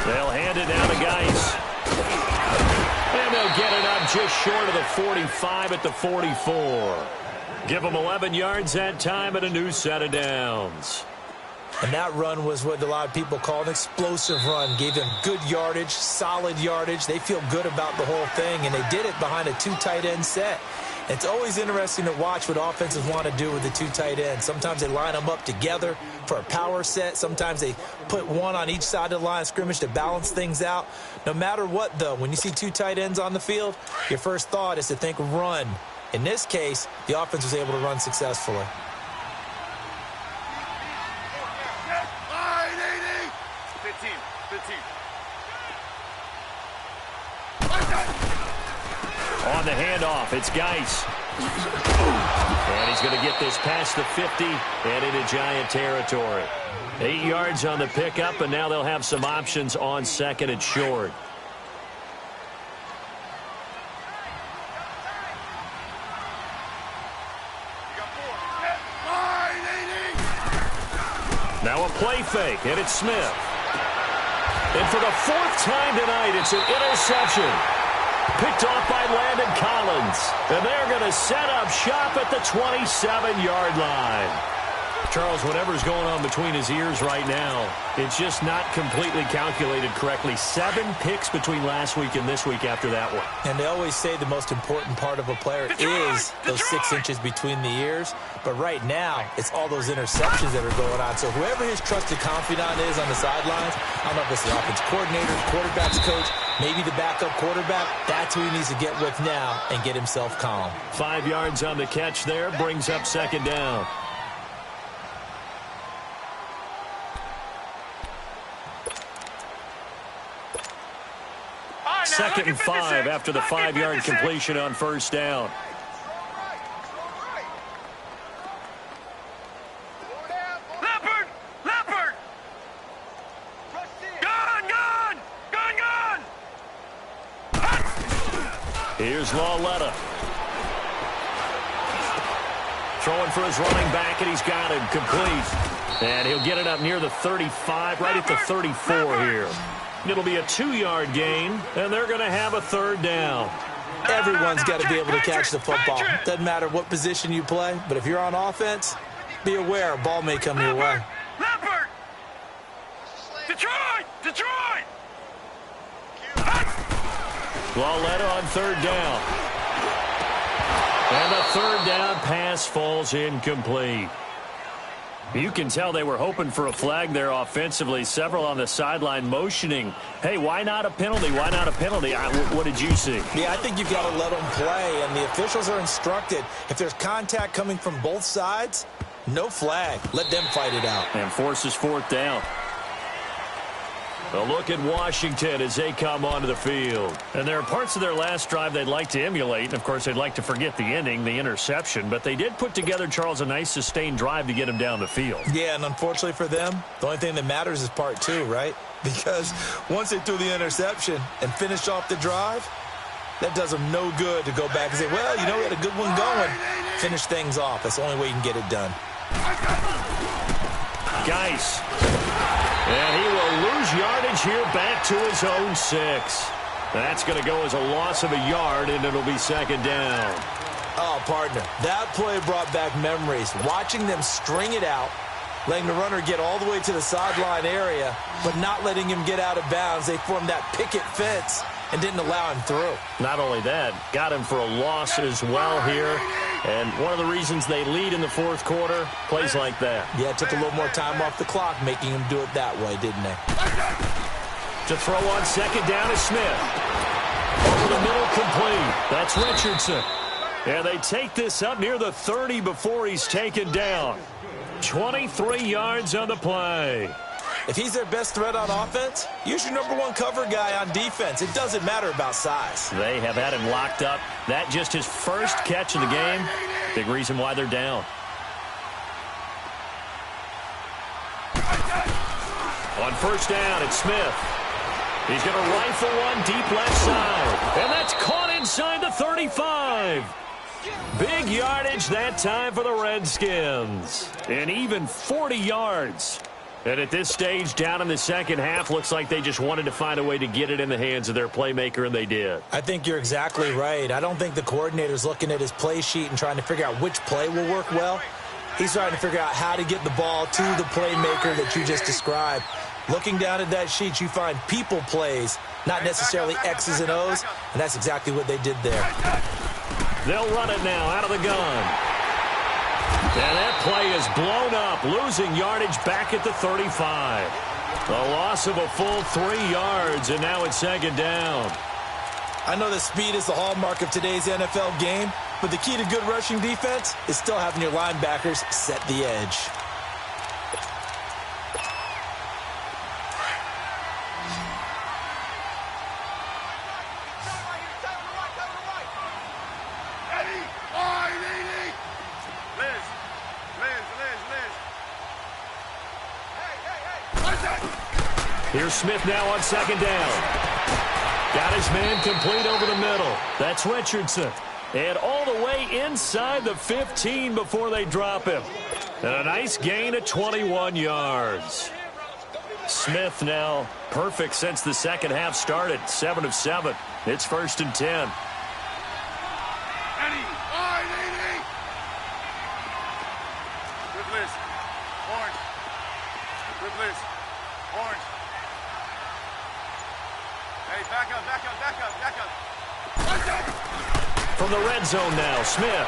They'll hand it down to Geis. And they'll get it up just short of the 45 at the 44. Give them 11 yards that time and a new set of downs. And that run was what a lot of people call an explosive run. Gave them good yardage, solid yardage. They feel good about the whole thing, and they did it behind a 2 tight end set. It's always interesting to watch what offenses want to do with the 2 tight ends. Sometimes they line them up together for a power set. Sometimes they put one on each side of the line of scrimmage to balance things out. No matter what, though, when you see 2 tight ends on the field, your first thought is to think run. In this case, the offense was able to run successfully. 15. On the handoff, it's Geis. And he's going to get this past the 50 and into Giant territory. 8 yards on the pickup, and now they'll have some options on 2nd and short. Now a play fake, and it's Smith. And for the 4th time tonight, it's an interception. Picked off by Landon Collins. And they're going to set up shop at the 27-yard line. Charles, whatever's going on between his ears right now, it's just not completely calculated correctly. 7 picks between last week and this week after that one. And they always say the most important part of a player is those 6 inches between the ears. But right now, it's all those interceptions that are going on. So whoever his trusted confidant is on the sidelines, I don't know if it's the offense coordinator, quarterback's coach, maybe the backup quarterback, that's who he needs to get with now and get himself calm. 5 yards on the catch there, brings up 2nd down. Second and 5 after the 5-yard completion on 1st down. Leopard! Gun! Here's Lawletta. Throwing for his running back, and he's got him complete. And he'll get it up near the 35, right at the 34 here. It'll be a 2-yard gain, and they're going to have a 3rd down. Everyone's got to be able to catch the football. Doesn't matter what position you play, but if you're on offense, be aware a ball may come your way. Leopard! Detroit! Lawletta on 3rd down. And the 3rd down pass falls incomplete. You can tell they were hoping for a flag there offensively. Several on the sideline motioning, hey, why not a penalty? Why not a penalty? What did you see? Yeah, I think you've got to let them play, and the officials are instructed. If there's contact coming from both sides, no flag. Let them fight it out. And forces 4th down. A look at Washington as they come onto the field. And there are parts of their last drive they'd like to emulate. And, of course, they'd like to forget the ending, the interception. But they did put together, Charles, a nice sustained drive to get them down the field. Yeah, and unfortunately for them, the only thing that matters is part 2, right? Because once they threw the interception and finished off the drive, that does them no good to go back and say, well, you know, we had a good one going. Finish things off. That's the only way you can get it done. Geis. And he will lose yardage here back to his own 6. That's going to go as a loss of a yard, and it'll be 2nd down. Oh, partner, that play brought back memories. Watching them string it out, letting the runner get all the way to the sideline area, but not letting him get out of bounds. They formed that picket fence and didn't allow him through. Not only that, got him for a loss as well here. And one of the reasons they lead in the fourth quarter, plays like that. Yeah, it took a little more time off the clock, making him do it that way, didn't they? To throw on second down is Smith. Over the middle, complete. That's Richardson. And they take this up near the 30 before he's taken down. 23 yards on the play. If he's their best threat on offense, use your number one cover guy on defense. It doesn't matter about size. They have had him locked up. That just his first catch of the game. Big reason why they're down. On first down, it's Smith. He's going to rifle one deep left side. And that's caught inside the 35. Big yardage that time for the Redskins. And even 40 yards. And at this stage, down in the second half, looks like they just wanted to find a way to get it in the hands of their playmaker, and they did. I think you're exactly right. I don't think the coordinator's looking at his play sheet and trying to figure out which play will work well. He's trying to figure out how to get the ball to the playmaker that you just described. Looking down at that sheet, you find people plays, not necessarily X's and O's, and that's exactly what they did there. They'll run it now out of the gun. And that play is blown up, losing yardage back at the 35. A loss of a full 3 yards, and now it's second down. I know that speed is the hallmark of today's NFL game, but the key to good rushing defense is still having your linebackers set the edge. Here's Smith now on second down. Got his man complete over the middle. That's Richardson. And all the way inside the 15 before they drop him. And a nice gain of 21 yards. Smith now perfect since the second half started. 7 of 7. It's first and 10. From the red zone now, Smith.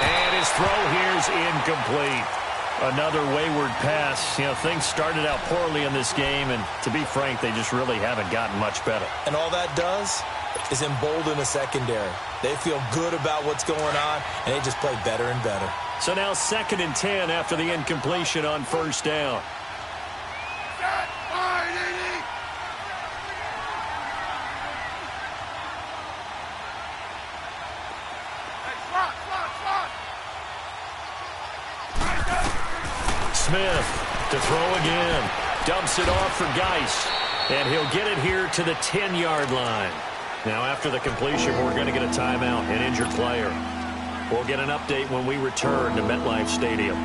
And his throw here's incomplete. Another wayward pass. You know, things started out poorly in this game, and to be frank, they just really haven't gotten much better. And all that does is embolden the secondary. They feel good about what's going on, and they just play better and better. So now second and 10 after the incompletion on first down. Smith to throw again. Dumps it off for Geis. And he'll get it here to the 10-yard line. Now after the completion, we're going to get a timeout, an injured player. We'll get an update when we return to MetLife Stadium.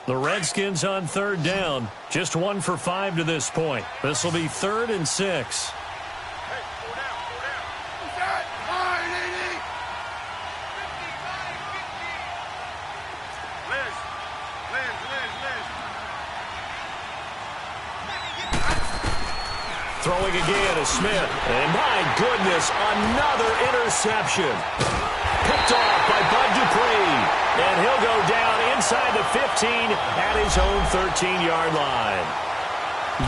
The Redskins on third down. Just 1 for 5 to this point. This will be 3rd and 6. Throwing again is Smith. And my goodness, another interception. Picked off by Bud Dupree. And he'll go down inside the 15 at his own 13-yard line.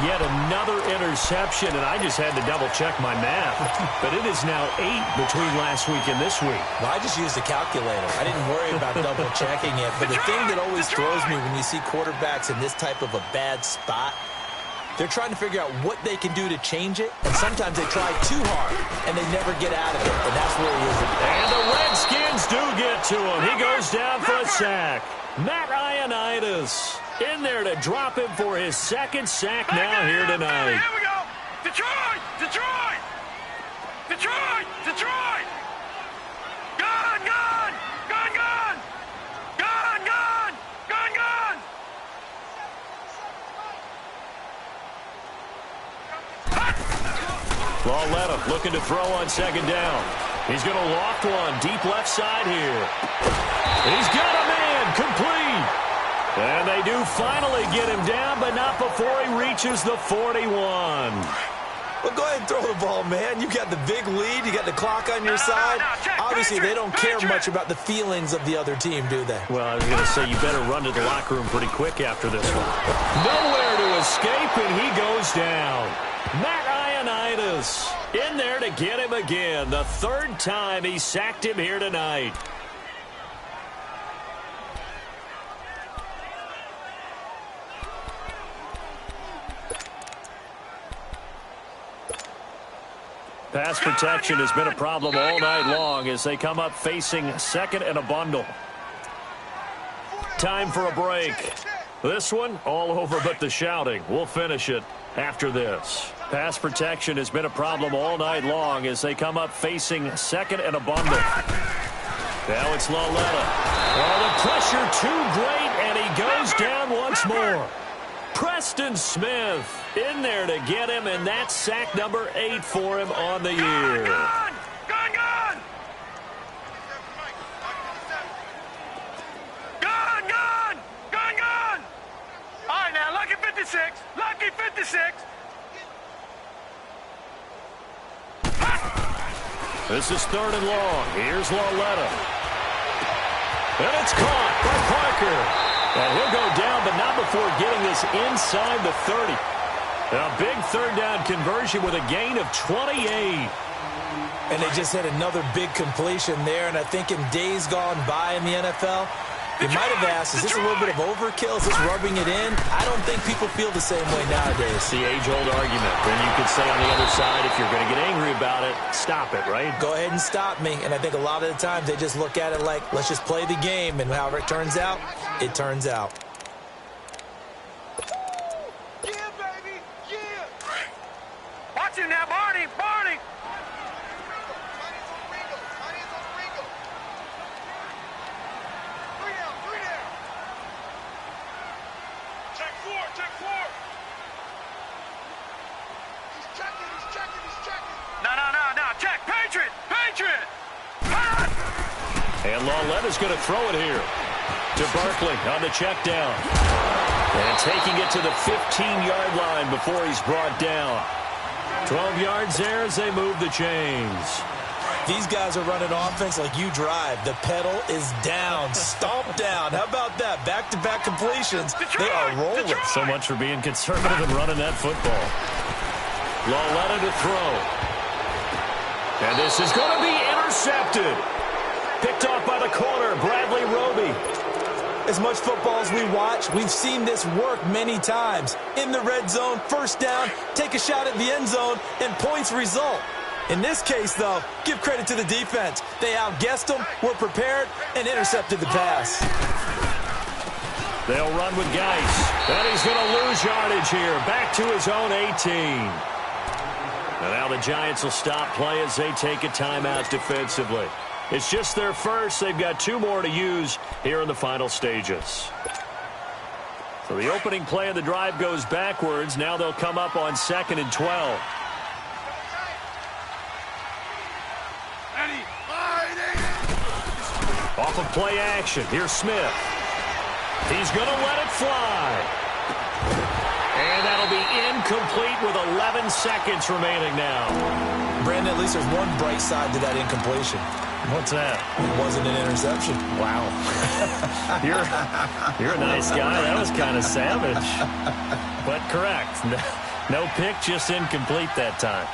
Yet another interception, and I just had to double-check my math. But it is now 8 between last week and this week. Well, I just used a calculator. I didn't worry about double-checking it. But the thing that always throws me when you see quarterbacks in this type of a bad spot, they're trying to figure out what they can do to change it, and sometimes they try too hard, and they never get out of it, and that's where he is. And the Redskins do get to him. He goes down for a sack. Matt Ioannidis in there to drop him for his second sack now here tonight. Here we go. Detroit! Detroit! Detroit! Detroit! Gone! Gone! Gone! Gone! Gone! Gone! Gone! Gone! Lauletta looking to throw on second down. He's going to loft one deep left side here. He's got a man complete. And they do do finally get him down, but not before he reaches the 41. Well, go ahead and throw the ball, man. You got the big lead. You got the clock on your side. Obviously, they don't care much about the feelings of the other team, do they? Well, I was going to say, you better run to the locker room pretty quick after this one. Nowhere to escape, and he goes down. Matt Ioannidis in there to get him again. The third time he sacked him here tonight. Pass protection has been a problem all night long as they come up facing second and a bundle. Time for a break. This one all over but the shouting. We'll finish it after this. Pass protection has been a problem all night long as they come up facing second and a bundle. Now it's Lauletta. Oh, the pressure too great, and he goes down once more. Preston Smith in there to get him, and that's sack number 8 for him on the year. Gone! Gone! Gone! Gone! Gone! Gone! Gone! All right, now, lucky 56. Lucky 56. This is third and long. Here's Lauletta. And it's caught by Parker. And he'll go down, but not before getting this inside the 30. A big third down conversion with a gain of 28. And they just had another big completion there. And I think in days gone by in the NFL, you might have asked, is this a little bit of overkill? Is this rubbing it in? I don't think people feel the same way nowadays. It's the age-old argument. Then you could say on the other side, if you're going to get angry about it, stop it, right? Go ahead and stop me. And I think a lot of the times they just look at it like, let's just play the game. And however it turns out, it turns out. Yeah, baby! Yeah! Watch him now, Barney! Barney! Check four! He's checking. No. Check. Patriot! And Lauletta's going to throw it here to Barkley on the check down. And taking it to the 15-yard line before he's brought down. 12 yards there as they move the chains. These guys are running offense like you drive. The pedal is down, stomped down. How about that? Back-to-back completions. They are rolling. So much for being conservative and running that football. Lauletta to throw. And this is going to be intercepted. Picked off by the corner, Bradley Roby. As much football as we watch, we've seen this work many times. In the red zone, first down, take a shot at the end zone, and points result. In this case, though, give credit to the defense. They outguessed them, were prepared, and intercepted the pass. They'll run with Geis. And he's going to lose yardage here. Back to his own 18. And now the Giants will stop play as they take a timeout defensively. It's just their first. They've got 2 more to use here in the final stages. So the opening play of the drive goes backwards. Now they'll come up on 2nd and 12. Off of play action. Here's Smith. He's going to let it fly. And that'll be incomplete with 11 seconds remaining now. Brandon, at least there's one bright side to that incompletion. What's that? It wasn't an interception. Wow. You're a nice guy. That was kind of savage. But correct. No pick, just incomplete that time.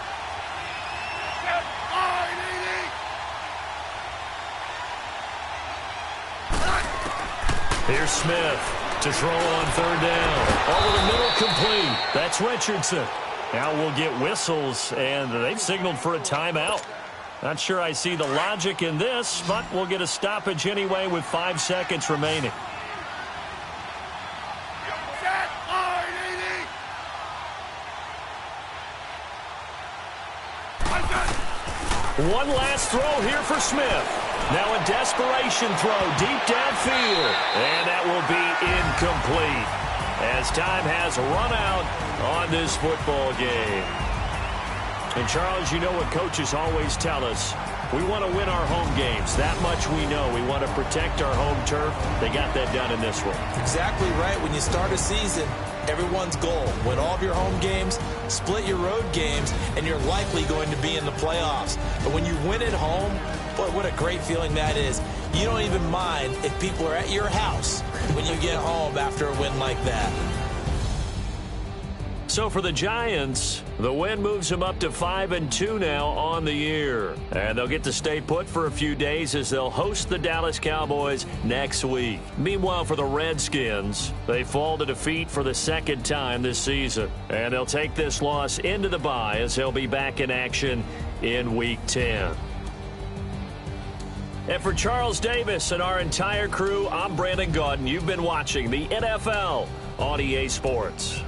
Here's Smith to throw on 3rd down. Over the middle, complete. That's Richardson. Now we'll get whistles, and they've signaled for a timeout. Not sure I see the logic in this, but we'll get a stoppage anyway with 5 seconds remaining. One last throw here for Smith. Now a desperation throw deep downfield. And that will be incomplete as time has run out on this football game. And, Charles, you know what coaches always tell us. We want to win our home games. That much we know. We want to protect our home turf. They got that done in this one. Exactly right. When you start a season, everyone's goal: win all of your home games, split your road games, and you're likely going to be in the playoffs. But when you win at home, boy, what a great feeling that is. You don't even mind if people are at your house when you get home after a win like that. So for the Giants, the win moves them up to 5-2 now on the year. And they'll get to stay put for a few days as they'll host the Dallas Cowboys next week. Meanwhile, for the Redskins, they fall to defeat for the second time this season. And they'll take this loss into the bye as they'll be back in action in Week 10. And for Charles Davis and our entire crew, I'm Brandon Gaudin. You've been watching the NFL on EA Sports.